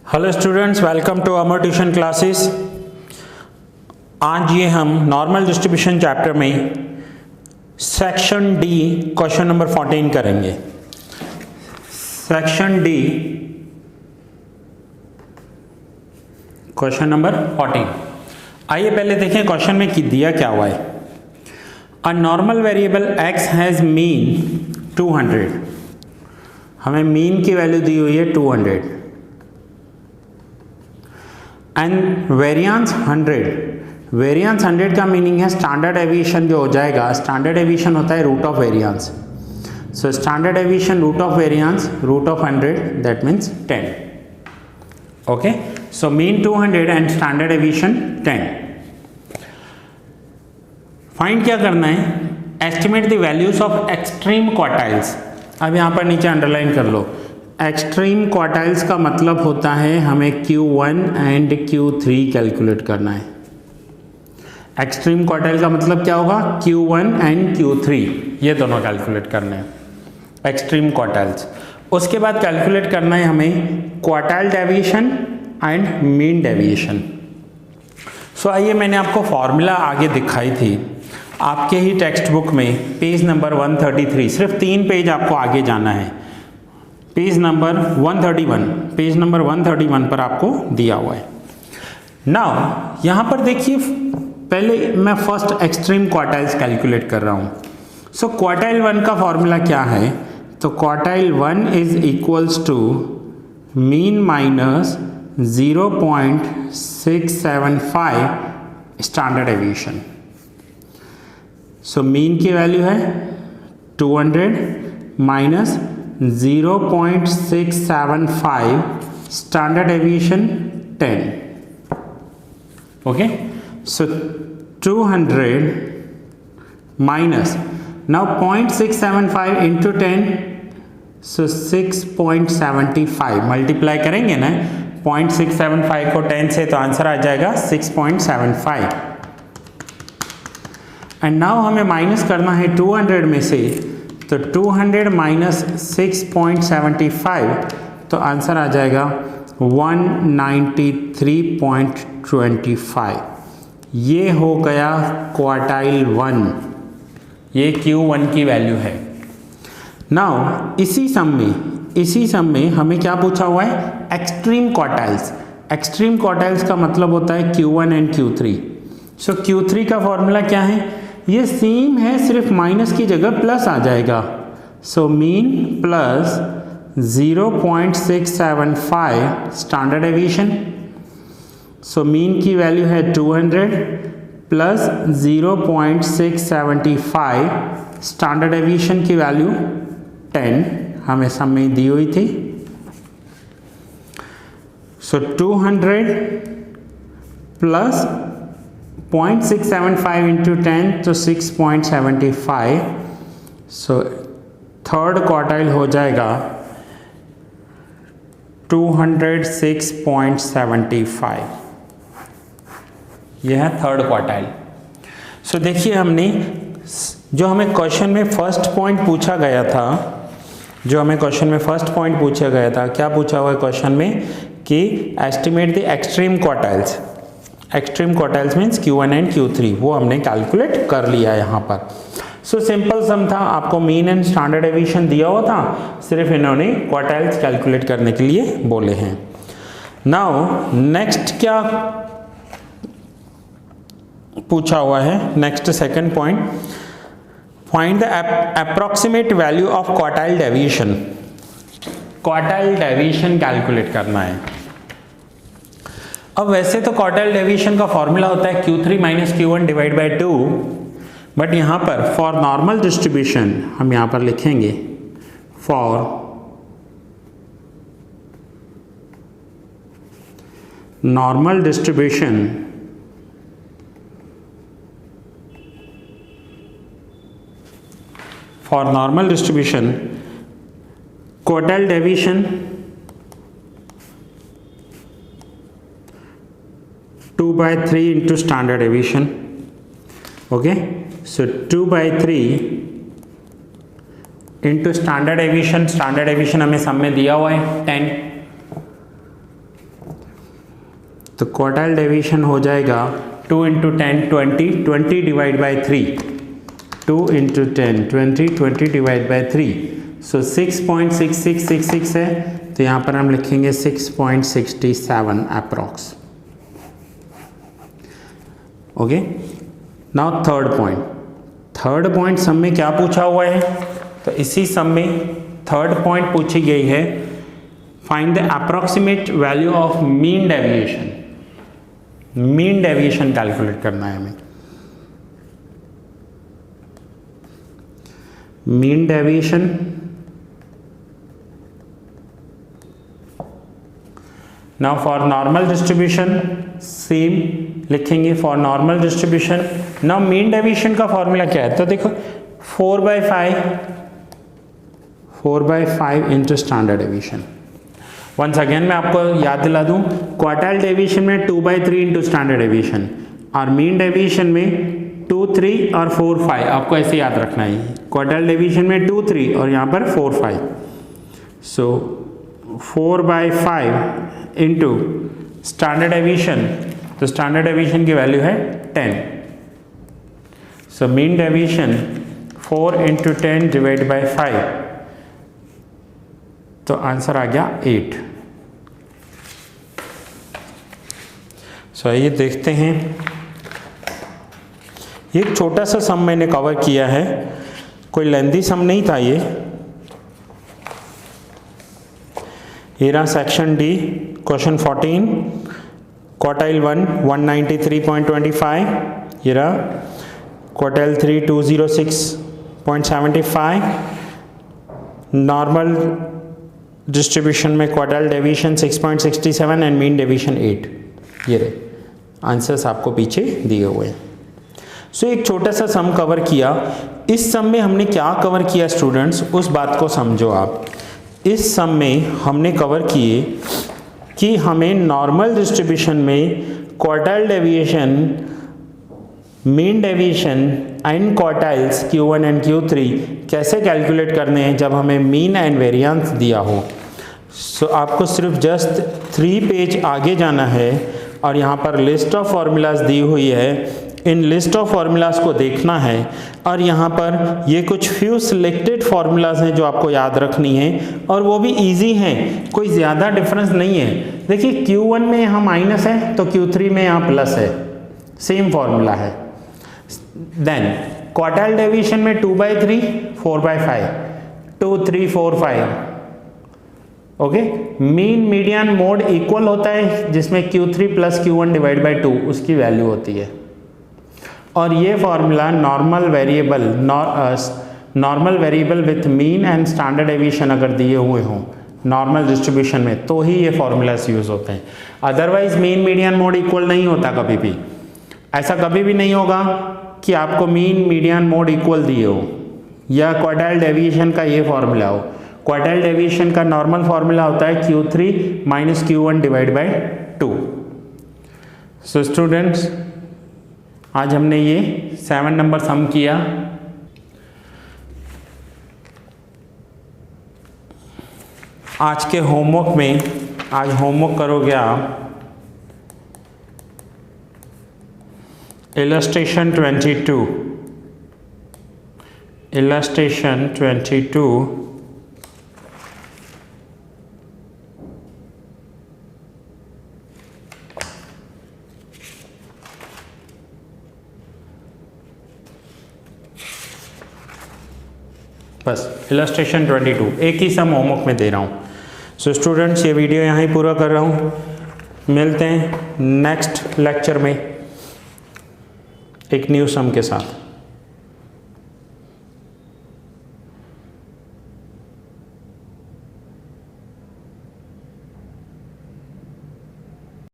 Hello students, welcome to Amar tuition classes. आज ये हम नॉर्मल डिस्ट्रीब्यूशन चैप्टर में सेक्शन डी क्वेश्चन नंबर 14 करेंगे। Section D question number 14। आइए पहले देखें क्वेश्चन में दिया क्या हुआ है। A normal variable x has mean 200। हमें मीन की वैल्यू दी हुई है 200 एंड वेरिएंस 100। वेरिएंस 100 का मीनिंग है स्टैंडर्ड डेविएशन जो हो जाएगा। स्टैंडर्ड डेविएशन होता है root of variance. So standard deviation root of variance root of 100 that means 10। Okay, so mean 200 and standard deviation 10। Find क्या करना है? Estimate the values of extreme quartiles. अब यहां पर नीचे अंडरलाइन कर लो। एक्सट्रीम क्वार्टाइल्स का मतलब होता है हमें Q1 एंड Q3 कैलकुलेट करना है। एक्सट्रीम क्वार्टाइल का मतलब क्या होगा? Q1 एंड Q3 ये दोनों कैलकुलेट करने हैं एक्सट्रीम क्वार्टाइल्स। उसके बाद कैलकुलेट करना है हमें quartile deviation and mean deviation. So आइए, मैंने आपको फॉर्मूला आगे दिखाई थी आपके ही टेक्स्ट बुक में, पेज नंबर 133। सिर्फ 3 पेज आपको आगे जाना है। पेज नंबर 131 पर आपको दिया हुआ है। नाउ यहां पर देखिए, पहले मैं फर्स्ट एक्सट्रीम क्वार्टाइल्स कैलकुलेट कर रहा हूं। सो क्वार्टाइल 1 का फॉर्मूला क्या है? तो quartile 1 is equals to mean minus 0.675 standard deviation. So mean की वैल्यू है 200 minus 0.675 standard deviation 10। Okay, so 200 minus now 0.675 into 10, so 6.75 multiply करेंगे ना 0.675 को 10 से, तो आंसर आ जाएगा 6.75। एंड नाउ हमें माइनस करना है 200 में से, तो 200 माइनस 6.75, तो आंसर आ जाएगा 193.25। ये हो गया क्वार्टाइल 1, ये Q1 की वैल्यू है। नाउ इसी सम में हमें क्या पूछा हुआ है? Extreme quartiles. एक्सट्रीम क्वार्टाइल्स का मतलब होता है Q1 and Q3। So Q3 का फॉर्मूला क्या है? ये सेम है, सिर्फ माइनस की जगह प्लस आ जाएगा। So mean plus 0.675 standard deviation. So mean की वैल्यू है 200 प्लस 0.675 स्टैंडर्ड डेविएशन की वैल्यू 10 हमें सब में दी हुई थी। सो 200 प्लस 0.675 इंटू 10, तो 6.75। सो थर्ड क्वार्टाइल हो जाएगा 206.75। यह है थर्ड क्वार्टाइल। सो देखिए, हमने जो हमें क्वेश्चन में फर्स्ट पॉइंट पूछा गया था, क्या पूछा हुआ है क्वेश्चन में कि estimate the extreme quartiles. Extreme quartiles means Q1 and Q3, वो हमने कैलकुलेट कर लिया यहाँ पर। सो सिंपल सम था, आपको मीन एंड स्टैंडर्ड डेविएशन दिया हुआ था, सिर्फ इन्होंने क्वार्टाइल्स कैलकुलेट करने के लिए बोले हैं। नाउ नेक्स्ट क्या पूछा हुआ है? Next second point, find the approximate value of quartile deviation. Quartile deviation calculate करना है। अब वैसे तो क्वार्टाइल डेविएशन का फॉर्मूला होता है Q3 minus Q1 divide by 2, but यहां पर फॉर नॉर्मल डिस्ट्रीब्यूशन हम यहां पर लिखेंगे for normal distribution quartile deviation 2/3 into standard deviation. Okay, so 2/3 into standard deviation हमें सब में दिया हुआ है 10। तो क्वार्टाइल डेविएशन हो जाएगा 2 into 10 20, 20 divide by 3, 2 into 10 20, 20 divide by 3, so 6.6666 है, तो यहाँ पर हम लिखेंगे 6.67 approx. Okay, now third point sum में क्या पूछा हुआ है, तो इसी सम में थर्ड पॉइंट पूछी गई है, find the approximate value of mean deviation. Mean deviation calculate करना है हमें। Mean deviation now for normal distribution same लिखेंगे, for normal distribution. Now mean deviation का फॉर्मूला क्या है, तो देखो 4/5 into standard deviation. Once again मैं आपको याद दिला दूं, क्वार्टाइल डेविएशन में 2/3 इंटू स्टैंडर्ड डेविएशन, और मीन डेविएशन में 2, 3 और 4, 5। आपको ऐसे याद रखना है, क्वार्टाइल डेविएशन में 2, 3 और यहाँ पर 4, 5। सो 4/5 इंटू स्टैंडर्ड डेविएशन, तो स्टैंडर्ड डेविएशन की वैल्यू है 10। So mean deviation 4 into 10 divide by 5, तो आंसर आ गया 8। सो आइए देखते हैं, ये एक छोटा सा सम मैंने कवर किया है, कोई लेंथी सम नहीं था ये रहा सेक्शन डी, क्वेश्चन 14, क्वार्टाइल 1 193.25, ये रहा क्वार्टाइल 3 206.75, नॉर्मल डिस्ट्रीब्यूशन में quartile deviation 6.67 and mean deviation 8। ये रहे आंसर्स आपको पीछे दिए हुए हैं। सो एक छोटा सा सम कवर किया। इस सम में हमने क्या कवर किया स्टूडेंट्स, उस बात को समझो आप। इस सम में हमने कवर किए कि हमें नॉर्मल डिस्ट्रीब्यूशन में quartile deviation, mean deviation and quartiles Q1 and Q3 कैसे कैलकुलेट करने हैं जब हमें मीन एंड वेरिएंस दिया हो। सो आपको सिर्फ जस्ट 3 पेज आगे जाना है और यहाँ पर लिस्ट ऑफ फार्मूलाज दी हुई है, इन लिस्ट ऑफ फार्मूलाज को देखना है और यहाँ पर ये कुछ फ्यू सिलेक्टेड फार्मूलाज हैं जो आपको याद रखनी है और वो भी इजी हैं, कोई ज़्यादा डिफरेंस नहीं है। देखिए Q1 में यहाँ माइनस है तो Q3 में यहाँ प्लस है, सेम फार्मूला है। देन क्वार्टाइल डेविएशन में 2/3 4/5 2 3 4 5। Okay, mean median mode equal होता है जिसमें Q3 plus Q1 divide by 2 उसकी वैल्यू होती है। और ये formula normal variable with mean and standard deviation अगर दिए हुए हों नॉर्मल डिस्ट्रीब्यूशन में तो ही ये फॉर्मूलास यूज होते हैं, otherwise mean median mode equal नहीं होता। कभी भी ऐसा कभी भी नहीं होगा कि आपको मीन मीडियन मोड इक्वल दिए हो या क्वार्टाइल डेविएशन का ये फॉर्मूला हो। क्वार्टाइल डेविएशन का नॉर्मल फॉर्मूला होता है Q3 minus Q1 divide by 2। So students आज हमने ये 7 नंबर सम किया। आज के होमवर्क में, आज होमवर्क करोगे आप इलस्ट्रेशन 22, इलस्ट्रेशन 22 बस इलस्ट्रेशन 22 एक ही सम होमवर्क में दे रहा हूँ। सो स्टूडेंट्स ये वीडियो यहाँ ही पूरा कर रहा हूँ, मिलते हैं नेक्स्ट लेक्चर में एक न्यू सम के साथ।